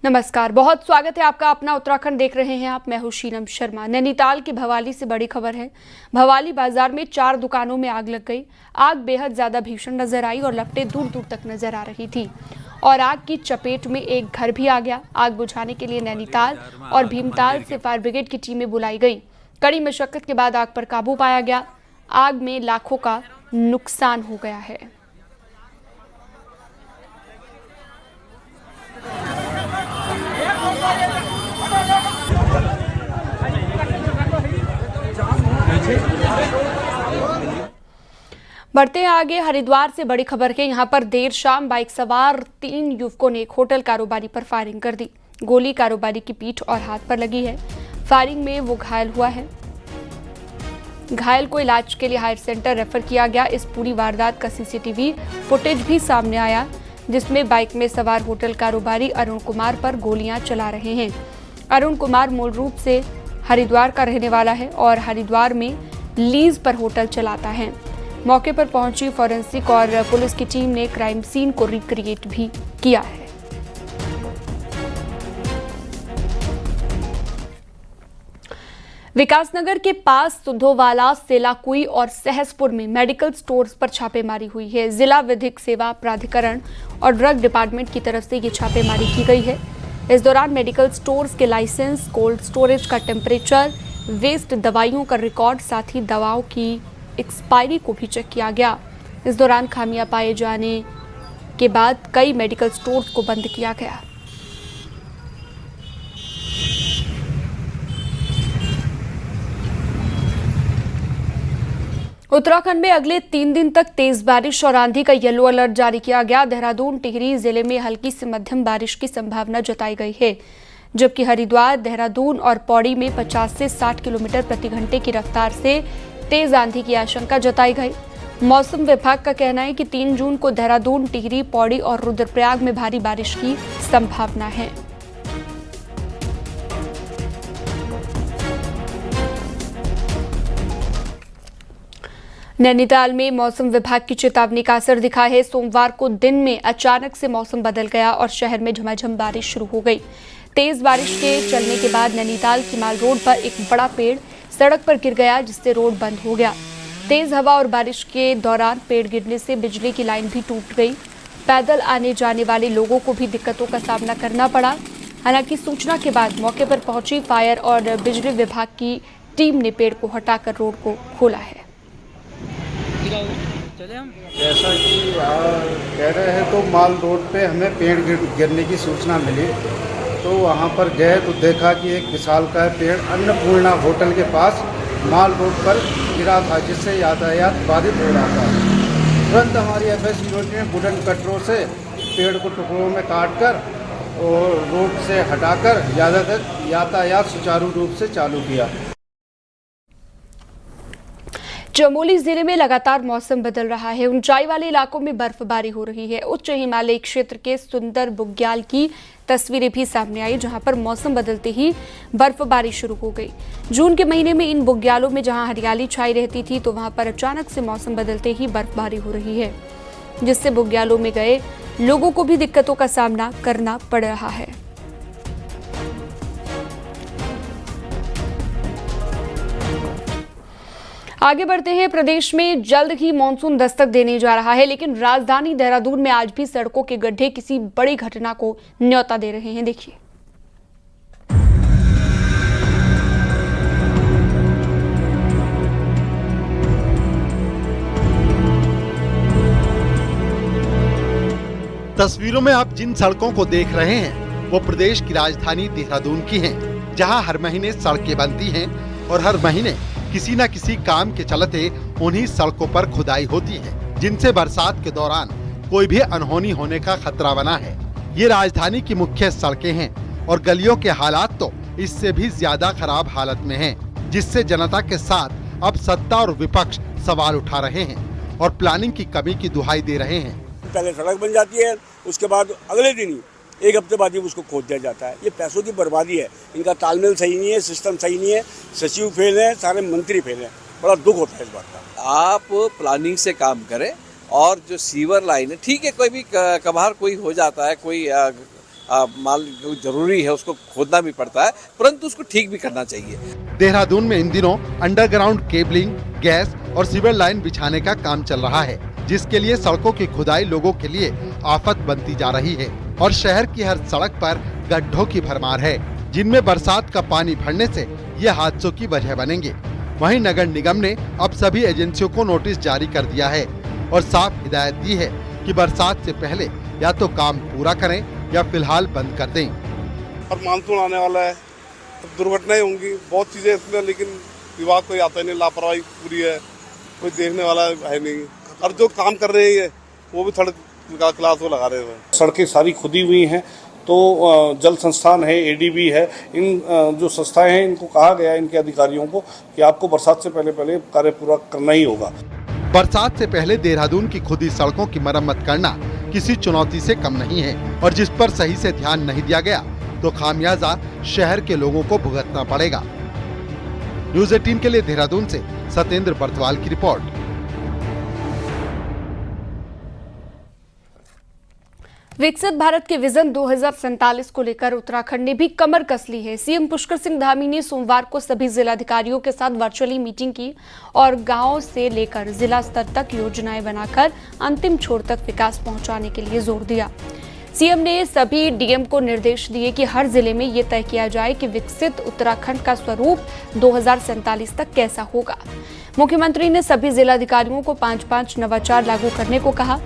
नमस्कार, बहुत स्वागत है आपका। अपना उत्तराखंड देख रहे हैं आप। मैं हूं शीनम शर्मा। नैनीताल की भवाली से बड़ी खबर है। भवाली बाजार में 4 दुकानों में आग लग गई। आग बेहद ज्यादा भीषण नजर आई और लपटें दूर दूर तक नजर आ रही थी और आग की चपेट में एक घर भी आ गया। आग बुझाने के लिए नैनीताल और भीमताल से फायर ब्रिगेड की टीमें बुलाई गई। कड़ी मशक्कत के बाद आग पर काबू पाया गया। आग में लाखों का नुकसान हो गया है। बढ़ते हैं आगे। हरिद्वार से बड़ी खबर है। यहां पर देर शाम बाइक सवार 3 युवकों ने एक होटल कारोबारी पर फायरिंग कर दी। गोली कारोबारी की पीठ और हाथ पर लगी है। फायरिंग में वो घायल हुआ है। घायल को इलाज के लिए हायर सेंटर रेफर किया गया। इस पूरी वारदात का सीसीटीवी फुटेज भी सामने आया, जिसमें बाइक में सवार होटल कारोबारी अरुण कुमार पर गोलियां चला रहे हैं। अरुण कुमार मूल रूप से हरिद्वार का रहने वाला है और हरिद्वार में लीज पर होटल चलाता है। मौके पर पहुंची फॉरेंसिक और पुलिस की टीम ने क्राइम सीन को रिक्रिएट भी किया है। विकासनगर के पास सुधोवाला, सेलाकुई और सहसपुर में मेडिकल स्टोर्स पर छापेमारी हुई है। जिला विधिक सेवा प्राधिकरण और ड्रग डिपार्टमेंट की तरफ से ये छापेमारी की गई है। इस दौरान मेडिकल स्टोर्स के लाइसेंस, कोल्ड स्टोरेज का टेम्परेचर, वेस्ट दवाइयों का रिकॉर्ड, साथ ही दवाओं की एक्सपायरी को भी चेक किया गया। इस दौरान खामियां पाए जाने के बाद कई मेडिकल स्टोर्स को बंद किया गया। उत्तराखंड में अगले 3 दिन तक तेज बारिश और आंधी का येलो अलर्ट जारी किया गया। देहरादून, टिहरी जिले में हल्की से मध्यम बारिश की संभावना जताई गई है, जबकि हरिद्वार, देहरादून और पौड़ी में 50 से 60 किलोमीटर प्रति घंटे की रफ्तार से तेज आंधी की आशंका जताई गई। मौसम विभाग का कहना है कि 3 जून को देहरादून, टिहरी, पौड़ी और रुद्रप्रयाग में भारी बारिश की संभावना है। नैनीताल में मौसम विभाग की चेतावनी का असर दिखा है। सोमवार को दिन में अचानक से मौसम बदल गया और शहर में झमाझम बारिश शुरू हो गई। तेज बारिश के चलने के बाद नैनीताल किमाल रोड पर एक बड़ा पेड़ सड़क पर गिर गया, जिससे रोड बंद हो गया। तेज हवा और बारिश के दौरान पेड़ गिरने से बिजली की लाइन भी टूट गई। पैदल आने जाने वाले लोगों को भी दिक्कतों का सामना करना पड़ा। हालांकि सूचना के बाद मौके पर पहुंची फायर और बिजली विभाग की टीम ने पेड़ को हटाकर रोड को खोला है। जैसा कि कह रहे हैं तो माल रोड पे हमें पेड़ गिरने की सूचना मिली, तो वहाँ पर गए तो देखा कि एक विशालकाय पेड़ अन्नपूर्णा होटल के पास माल रोड पर गिरा था, जिससे यातायात बाधित हो रहा था। तुरंत हमारी एफएस यूनिट ने वुडन कटरों से पेड़ को टुकड़ों में काटकर और रोड से हटाकर यातायात सुचारू रूप से चालू किया। चमोली जिले में लगातार मौसम बदल रहा है। ऊंचाई वाले इलाकों में बर्फबारी हो रही है। उच्च हिमालयी क्षेत्र के सुंदर बुग्याल की तस्वीरें भी सामने आई, जहां पर मौसम बदलते ही बर्फबारी शुरू हो गई। जून के महीने में इन बुग्यालों में जहां हरियाली छाई रहती थी, तो वहां पर अचानक से मौसम बदलते ही बर्फबारी हो रही है, जिससे बुग्यालों में गए लोगों को भी दिक्कतों का सामना करना पड़ रहा है। आगे बढ़ते हैं। प्रदेश में जल्द ही मानसून दस्तक देने जा रहा है, लेकिन राजधानी देहरादून में आज भी सड़कों के गड्ढे किसी बड़ी घटना को न्योता दे रहे हैं। देखिए। तस्वीरों में आप जिन सड़कों को देख रहे हैं वो प्रदेश की राजधानी देहरादून की हैं, जहां हर महीने सड़कें बनती हैं और हर महीने किसी न किसी काम के चलते उन्हीं सड़कों पर खुदाई होती है, जिनसे बरसात के दौरान कोई भी अनहोनी होने का खतरा बना है। ये राजधानी की मुख्य सड़कें हैं और गलियों के हालात तो इससे भी ज्यादा खराब हालत में हैं, जिससे जनता के साथ अब सत्ता और विपक्ष सवाल उठा रहे हैं और प्लानिंग की कमी की दुहाई दे रहे हैं। पहले सड़क बन जाती है, उसके बाद अगले दिन ही 1 हफ्ते बाद ही उसको खोद दिया जाता है। ये पैसों की बर्बादी है। इनका तालमेल सही नहीं है, सिस्टम सही नहीं है, सचिव फेल है, सारे मंत्री फेल हैं। बड़ा दुख होता है इस बात का। आप प्लानिंग से काम करें और जो सीवर लाइन है, ठीक है, कोई भी कभार कोई हो जाता है, कोई माल जो जरूरी है उसको खोदना भी पड़ता है, परंतु उसको ठीक भी करना चाहिए। देहरादून में इन दिनों अंडरग्राउंड केबलिंग, गैस और सीवर लाइन बिछाने का काम चल रहा है, जिसके लिए सड़कों की खुदाई लोगों के लिए आफत बनती जा रही है और शहर की हर सड़क पर गड्ढों की भरमार है, जिनमें बरसात का पानी भरने से ये हादसों की वजह बनेंगे। वहीं नगर निगम ने अब सभी एजेंसियों को नोटिस जारी कर दिया है और साफ हिदायत दी है कि बरसात से पहले या तो काम पूरा करें या फिलहाल बंद कर दें। और मानसून आने वाला है, तो दुर्घटनाएं होंगी, बहुत चीजें इसमें, लेकिन विभाग कोई आता ही नहीं, लापरवाही पूरी है, कोई देखने वाला है नहीं। और जो काम कर रहे हैं वो भी थोड़े क्लास को लगा रहे हैं। सड़कें सारी खुदी हुई हैं, तो जल संस्थान है, एडीबी है, इन जो संस्थाएं हैं इनको कहा गया है, इनके अधिकारियों को, कि आपको बरसात से पहले कार्य पूरा करना ही होगा। बरसात से पहले देहरादून की खुदी सड़कों की मरम्मत करना किसी चुनौती से कम नहीं है और जिस पर सही से ध्यान नहीं दिया गया तो खामियाजा शहर के लोगों को भुगतना पड़ेगा। न्यूज़ 18 के लिए देहरादून से सत्येंद्र बर्तवाल की रिपोर्ट। विकसित भारत के विजन 2047 को लेकर उत्तराखंड ने भी कमर कस ली है। सीएम पुष्कर सिंह धामी ने सोमवार को सभी जिलाधिकारियों के साथ वर्चुअली मीटिंग की और गांव से लेकर जिला स्तर तक योजनाएं बनाकर अंतिम छोर तक विकास पहुंचाने के लिए जोर दिया। सीएम ने सभी डीएम को निर्देश दिए कि हर जिले में ये तय किया जाए कि विकसित उत्तराखंड का स्वरूप 2047 तक कैसा होगा। मुख्यमंत्री ने सभी जिलाधिकारियों को 5-5 नवाचार लागू करने को कहा।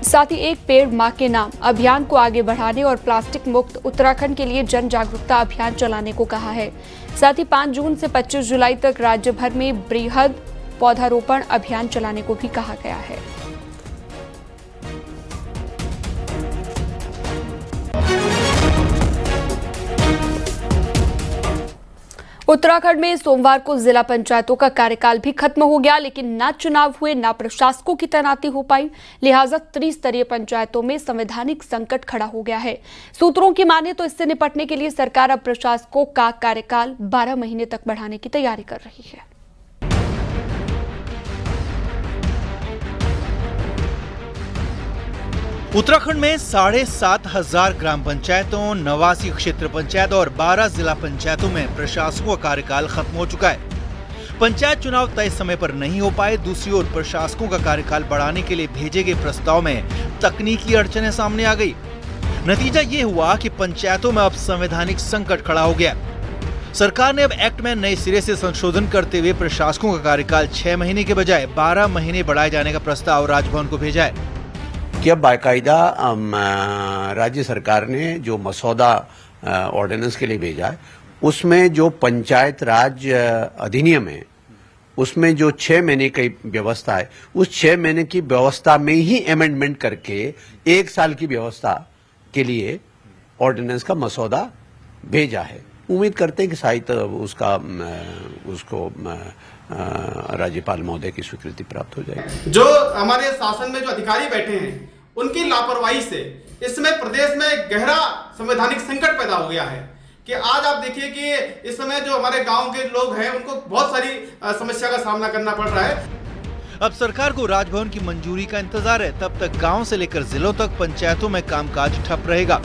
साथ ही एक पेड़ मां के नाम अभियान को आगे बढ़ाने और प्लास्टिक मुक्त उत्तराखंड के लिए जन जागरूकता अभियान चलाने को कहा है। साथ ही 5 जून से 25 जुलाई तक राज्य भर में बृहद पौधारोपण अभियान चलाने को भी कहा गया है। उत्तराखंड में सोमवार को जिला पंचायतों का कार्यकाल भी खत्म हो गया, लेकिन ना चुनाव हुए, ना प्रशासकों की तैनाती हो पाई। लिहाजा त्रिस्तरीय पंचायतों में संवैधानिक संकट खड़ा हो गया है। सूत्रों की माने तो इससे निपटने के लिए सरकार अब प्रशासकों का कार्यकाल 12 महीने तक बढ़ाने की तैयारी कर रही है। उत्तराखंड में 7,500 ग्राम पंचायतों, 89 क्षेत्र पंचायत और 12 जिला पंचायतों में प्रशासकों का कार्यकाल खत्म हो चुका है। पंचायत चुनाव तय समय पर नहीं हो पाए। दूसरी ओर प्रशासकों का कार्यकाल बढ़ाने के लिए भेजे गए प्रस्ताव में तकनीकी अड़चनें सामने आ गई। नतीजा ये हुआ कि पंचायतों में अब संवैधानिक संकट खड़ा हो गया। सरकार ने अब एक्ट में नए सिरे से संशोधन करते हुए प्रशासकों का कार्यकाल 6 महीने के बजाय 12 महीने बढ़ाए जाने का प्रस्ताव राजभवन को भेजा है। कि अब बाकायदा राज्य सरकार ने जो मसौदा ऑर्डिनेंस के लिए भेजा है, उसमें जो पंचायत राज अधिनियम है, उसमें जो 6 महीने की व्यवस्था है, उस 6 महीने की व्यवस्था में ही अमेंडमेंट करके 1 साल की व्यवस्था के लिए ऑर्डिनेंस का मसौदा भेजा है। उम्मीद करते हैं कि शायद उसको राज्यपाल महोदय की स्वीकृति प्राप्त हो जाएगी। जो हमारे शासन में जो अधिकारी बैठे हैं, उनकी लापरवाही से इस समय प्रदेश में गहरा संवैधानिक संकट पैदा हो गया है कि आज आप देखिए कि इस समय जो हमारे गांव के लोग हैं, उनको बहुत सारी समस्या का सामना करना पड़ रहा है। अब सरकार को राजभवन की मंजूरी का इंतजार है। तब तक गांव से लेकर जिलों तक पंचायतों में कामकाज ठप रहेगा।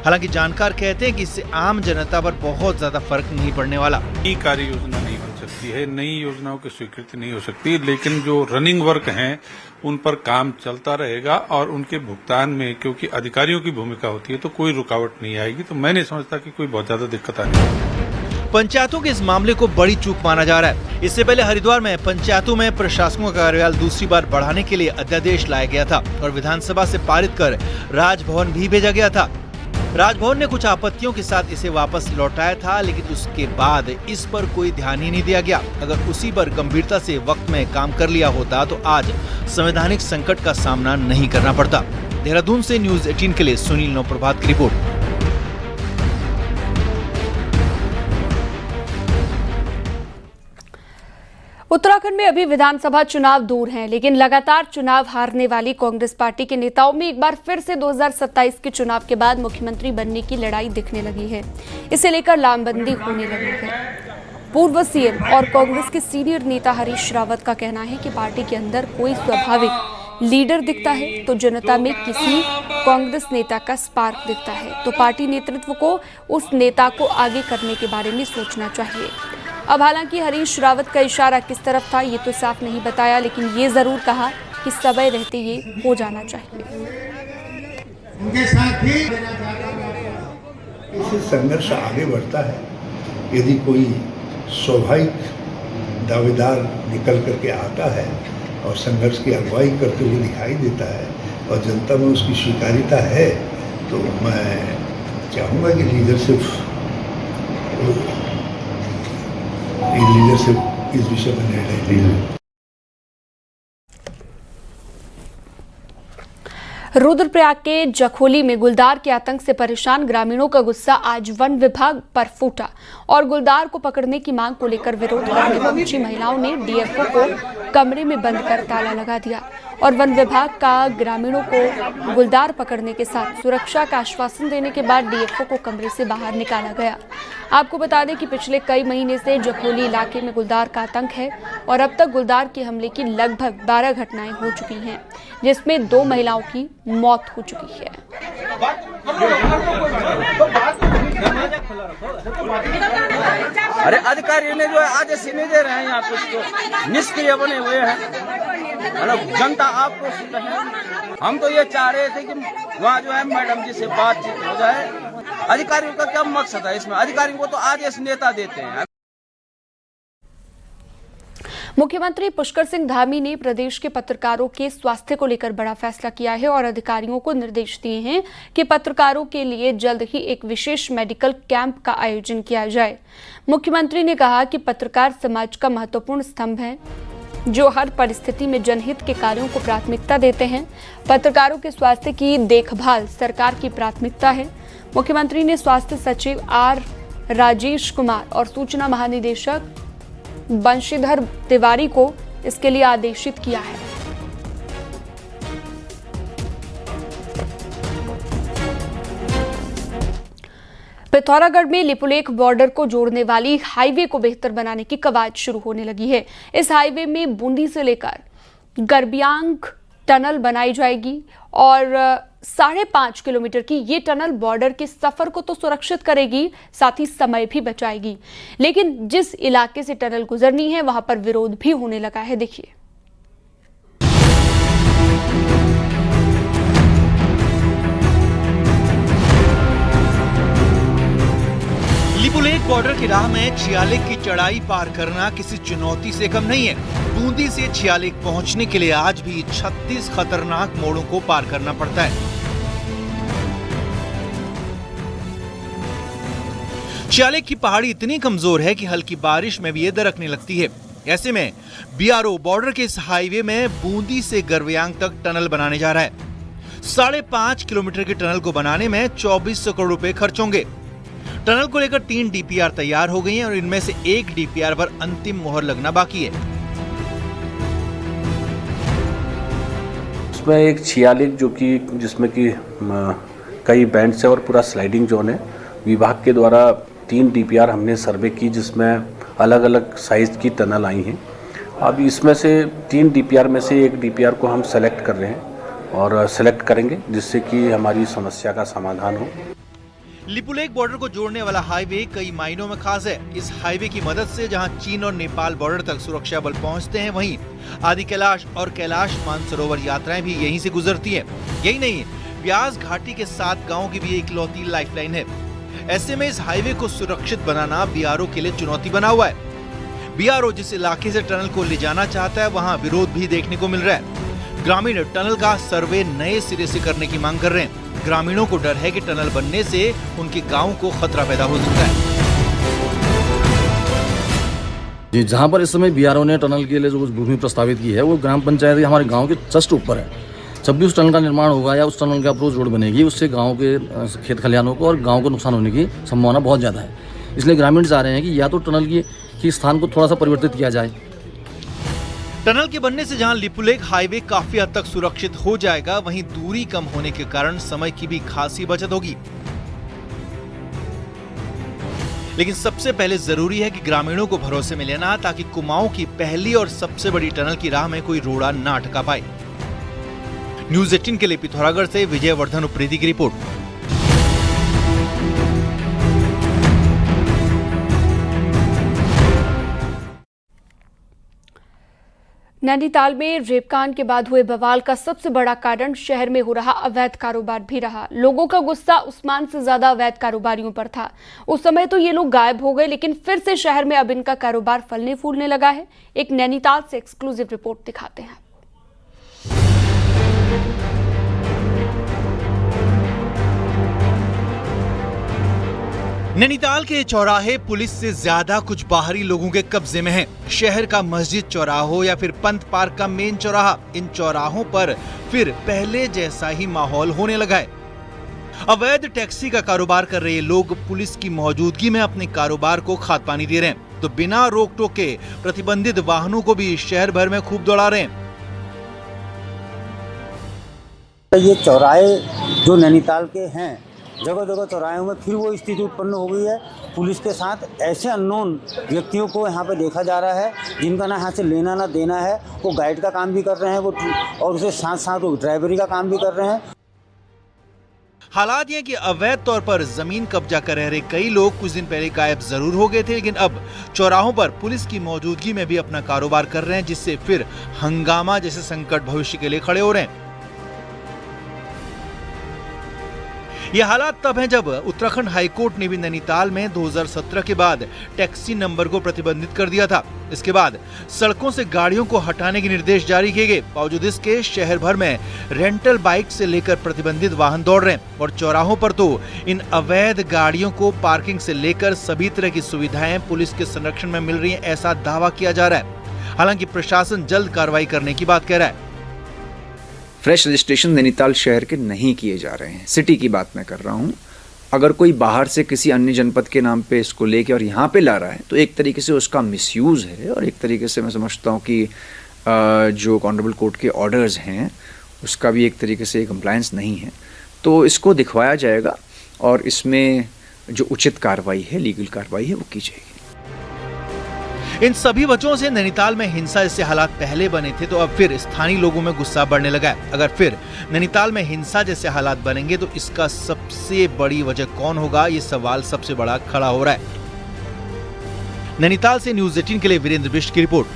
हालांकि जानकार कहते हैं कि इससे आम जनता पर बहुत ज्यादा फर्क नहीं पड़ने वाला। नई कार्य योजना नहीं बन सकती है, नई योजनाओं की स्वीकृति नहीं हो सकती, लेकिन जो रनिंग वर्क हैं उन पर काम चलता रहेगा और उनके भुगतान में क्योंकि अधिकारियों की भूमिका होती है तो कोई रुकावट नहीं आएगी। तो मैं नहीं समझता कि कोई बहुत ज्यादा दिक्कत आएगी। पंचायतों के इस मामले को बड़ी चूक माना जा रहा है। इससे पहले हरिद्वार में पंचायतों में प्रशासकों का कार्यकाल दूसरी बार बढ़ाने के लिए अध्यादेश लाया गया था और विधानसभा से पारित कर राजभवन भी भेजा गया था। राजभवन ने कुछ आपत्तियों के साथ इसे वापस लौटाया था, लेकिन उसके बाद इस पर कोई ध्यान ही नहीं दिया गया। अगर उसी पर गंभीरता से वक्त में काम कर लिया होता तो आज संवैधानिक संकट का सामना नहीं करना पड़ता। देहरादून से न्यूज़ 18 के लिए सुनील नवप्रभात की रिपोर्ट। उत्तराखंड में अभी विधानसभा चुनाव दूर हैं, लेकिन लगातार चुनाव हारने वाली कांग्रेस पार्टी के नेताओं में एक बार फिर से 2027 के चुनाव के बाद मुख्यमंत्री बनने की लड़ाई दिखने लगी है। इसे लेकर लामबंदी होने लगी है। पूर्व सीएम और कांग्रेस के सीनियर नेता हरीश रावत का कहना है कि पार्टी के अंदर कोई स्वाभाविक लीडर दिखता है तो जनता में किसी कांग्रेस नेता का स्पार्क दिखता है, तो पार्टी नेतृत्व को उस नेता को आगे करने के बारे में सोचना चाहिए। अब हालांकि हरीश रावत का इशारा किस तरफ था ये तो साफ नहीं बताया, लेकिन ये जरूर कहा कि समय रहते ये हो जाना चाहिए। उनके साथ ही इससे संघर्ष आगे बढ़ता है। यदि कोई स्वाभाविक दावेदार निकल करके आता है और संघर्ष की अगुवाई करते हुए दिखाई देता है और जनता में उसकी स्वीकार्यता है, तो मैं चाहूँगा कि लीडरशिप इस विषय पर निर्णय ले। रुद्रप्रयाग के जखोली में गुलदार के आतंक से परेशान ग्रामीणों का गुस्सा आज वन विभाग पर फूटा और गुलदार को पकड़ने की मांग को लेकर विरोध करने पहुंची महिलाओं ने डीएफओ को कमरे में बंद कर ताला लगा दिया और वन विभाग का ग्रामीणों को गुलदार पकड़ने के साथ सुरक्षा का आश्वासन देने के बाद डीएफओ को कमरे से बाहर निकाला गया। आपको बता दें कि पिछले कई महीने से जखोली इलाके में गुलदार का आतंक है और अब तक गुलदार के हमले की लगभग 12 घटनाएं हो चुकी हैं, जिसमें 2 महिलाओं की मौत हो चुकी है। अरे अधिकारी ने जो है आदेश नहीं दे रहे हैं, यहाँ कुछ निष्क्रिय बने हुए हैं, मतलब जनता आपको सुन रहे हैं। हम तो ये चाह रहे थे कि वहाँ जो है मैडम जी से बातचीत हो जाए। अधिकारियों का क्या मकसद है इसमें? अधिकारियों को तो आदेश नेता देते हैं। मुख्यमंत्री पुष्कर सिंह धामी ने प्रदेश के पत्रकारों के स्वास्थ्य को लेकर बड़ा फैसला किया है और अधिकारियों को निर्देश दिए हैं कि पत्रकारों के लिए जल्द ही एक विशेष मेडिकल कैंप का आयोजन किया जाए। मुख्यमंत्री ने कहा कि पत्रकार समाज का महत्वपूर्ण स्तंभ है जो हर परिस्थिति में जनहित के कार्यों को प्राथमिकता देते हैं। पत्रकारों के स्वास्थ्य की देखभाल सरकार की प्राथमिकता है। मुख्यमंत्री ने स्वास्थ्य सचिव आर राजेश कुमार और सूचना महानिदेशक बंशीधर तिवारी को इसके लिए आदेशित किया है। पिथौरागढ़ में लिपुलेख बॉर्डर को जोड़ने वाली हाईवे को बेहतर बनाने की कवायद शुरू होने लगी है। इस हाईवे में बूंदी से लेकर गरबियांग टनल बनाई जाएगी और 5.5 किलोमीटर की ये टनल बॉर्डर के सफर को तो सुरक्षित करेगी, साथ ही समय भी बचाएगी। लेकिन जिस इलाके से टनल गुजरनी है वहां पर विरोध भी होने लगा है। देखिए, लिपुलेख बॉर्डर की राह में छियालिक की चढ़ाई पार करना किसी चुनौती से कम नहीं है। बूंदी से छियालिक पहुंचने के लिए आज भी 36 खतरनाक मोड़ों को पार करना पड़ता है। छियालिक की पहाड़ी इतनी कमजोर है कि हल्की बारिश में भी ये दरकने लगती है। ऐसे में बीआरओ बॉर्डर के इस हाईवे में बूंदी से गरबियांग तक टनल बनाने जा रहा है। 5.5 किलोमीटर के टनल को बनाने में 2400 करोड़ रुपए खर्च होंगे। टनल को लेकर 3 डीपीआर तैयार हो गई हैं और इनमें से 1 डीपीआर पर अंतिम मोहर लगना बाकी है। उसमें एक छियालिक जो कि जिसमें कि कई बैंड्स है और पूरा स्लाइडिंग जोन है। विभाग के द्वारा 3 डीपीआर हमने सर्वे की जिसमें अलग अलग साइज की टनल आई हैं। अब इसमें से 3 डीपीआर में से 1 डीपीआर को हम सेलेक्ट कर रहे हैं और सेलेक्ट करेंगे जिससे कि हमारी समस्या का समाधान हो। लिपुलेख बॉर्डर को जोड़ने वाला हाईवे कई मायनों में खास है। इस हाईवे की मदद से जहां चीन और नेपाल बॉर्डर तक सुरक्षा बल पहुंचते हैं, वहीं आदि कैलाश और कैलाश मानसरोवर यात्राएं भी यहीं से गुजरती हैं। यही नहीं, व्यास घाटी के 7 गांवों की भी इकलौती लाइफलाइन है। ऐसे में इस हाईवे को सुरक्षित बनाना बीआरओ के लिए चुनौती बना हुआ है। बीआरओ जिस इलाके से टनल को ले जाना चाहता है वहां विरोध भी देखने को मिल रहा है। ग्रामीण टनल का सर्वे नए सिरे से करने की मांग कर रहे हैं। ग्रामीणों को डर है कि टनल बनने से उनके गांव को खतरा पैदा हो सकता है। जी, जहां पर इस समय बीआरओ ने टनल के लिए जो भूमि प्रस्तावित की है वो ग्राम पंचायत हमारे गांव के जस्ट ऊपर है। जब भी उस टनल का निर्माण होगा या उस टनल का अप्रोच रोड बनेगी, उससे गांव के खेत खलिहानों को और गांव को नुकसान होने की संभावना बहुत ज़्यादा है। इसलिए ग्रामीण चाह रहे हैं कि या तो टनल की स्थान को थोड़ा सा परिवर्तित किया जाए। टनल के बनने से जहां लिपुलेख हाईवे काफी हद तक सुरक्षित हो जाएगा, वहीं दूरी कम होने के कारण समय की भी खासी बचत होगी। लेकिन सबसे पहले जरूरी है कि ग्रामीणों को भरोसे में लेना, ताकि कुमाऊं की पहली और सबसे बड़ी टनल की राह में कोई रोड़ा ना अटका पाए। न्यूज 18 के लिए पिथौरागढ़ से विजयवर्धन उप्रेती की रिपोर्ट। नैनीताल में रेपकांड के बाद हुए बवाल का सबसे बड़ा कारण शहर में हो रहा अवैध कारोबार भी रहा। लोगों का गुस्सा उस्मान से ज्यादा अवैध कारोबारियों पर था। उस समय तो ये लोग गायब हो गए, लेकिन फिर से शहर में अब इनका कारोबार फलने फूलने लगा है। एक नैनीताल से एक्सक्लूसिव रिपोर्ट दिखाते हैं। नैनीताल के चौराहे पुलिस से ज्यादा कुछ बाहरी लोगों के कब्जे में हैं। शहर का मस्जिद चौराहा हो या फिर पंत पार्क का मेन चौराहा, इन चौराहों पर फिर पहले जैसा ही माहौल होने लगा है। अवैध टैक्सी का कारोबार कर रहे लोग पुलिस की मौजूदगी में अपने कारोबार को खाद पानी दे रहे हैं, तो बिना रोक टोक के प्रतिबंधित वाहनों को भी शहर भर में खूब दौड़ा रहे हैं। ये चौराहे जो नैनीताल के हैं, जगह जगह चौराहों में फिर वो स्थिति उत्पन्न हो गई है। पुलिस के साथ ऐसे अननोन व्यक्तियों को यहाँ पे देखा जा रहा है जिनका ना यहाँ से लेना ना देना है। वो गाइड का काम भी कर रहे हैं, वो और उसके साथ साथ वो ड्राइवरी का काम भी कर रहे हैं। हालात ये कि अवैध तौर पर जमीन कब्जा कर रहे कई लोग कुछ दिन पहले गायब जरूर हो गए थे, लेकिन अब चौराहों पर पुलिस की मौजूदगी में भी अपना कारोबार कर रहे हैं, जिससे फिर हंगामा जैसे संकट भविष्य के लिए खड़े हो रहे हैं। ये हालात तब हैं जब उत्तराखंड हाईकोर्ट ने भी नैनीताल में 2017 के बाद टैक्सी नंबर को प्रतिबंधित कर दिया था। इसके बाद सड़कों से गाड़ियों को हटाने के निर्देश जारी किए गए। बावजूद इसके शहर भर में रेंटल बाइक से लेकर प्रतिबंधित वाहन दौड़ रहे हैं और चौराहों पर तो इन अवैध गाड़ियों को पार्किंग से लेकर सभी तरह की सुविधाएं पुलिस के संरक्षण में मिल रही हैं, ऐसा दावा किया जा रहा है। हालांकि प्रशासन जल्द कार्रवाई करने की बात कह रहा है। फ्रेश रजिस्ट्रेशन नैनीताल शहर के नहीं किए जा रहे हैं। सिटी की बात मैं कर रहा हूँ। अगर कोई बाहर से किसी अन्य जनपद के नाम पे इसको लेके और यहाँ पे ला रहा है तो एक तरीके से उसका मिसयूज़ है, और एक तरीके से मैं समझता हूँ कि जो ऑनरेबल कोर्ट के ऑर्डर्स हैं उसका भी एक तरीके से कंप्लायंस नहीं है। तो इसको दिखवाया जाएगा और इसमें जो उचित कार्रवाई है, लीगल कार्रवाई है, वो की जाएगी। इन सभी वजहों से नैनीताल में हिंसा जैसे हालात पहले बने थे, तो अब फिर स्थानीय लोगों में गुस्सा बढ़ने लगा है। अगर फिर नैनीताल में हिंसा जैसे हालात बनेंगे तो इसका सबसे बड़ी वजह कौन होगा, ये सवाल सबसे बड़ा खड़ा हो रहा है। नैनीताल से न्यूज 18 के लिए वीरेंद्र बिष्ट की रिपोर्ट।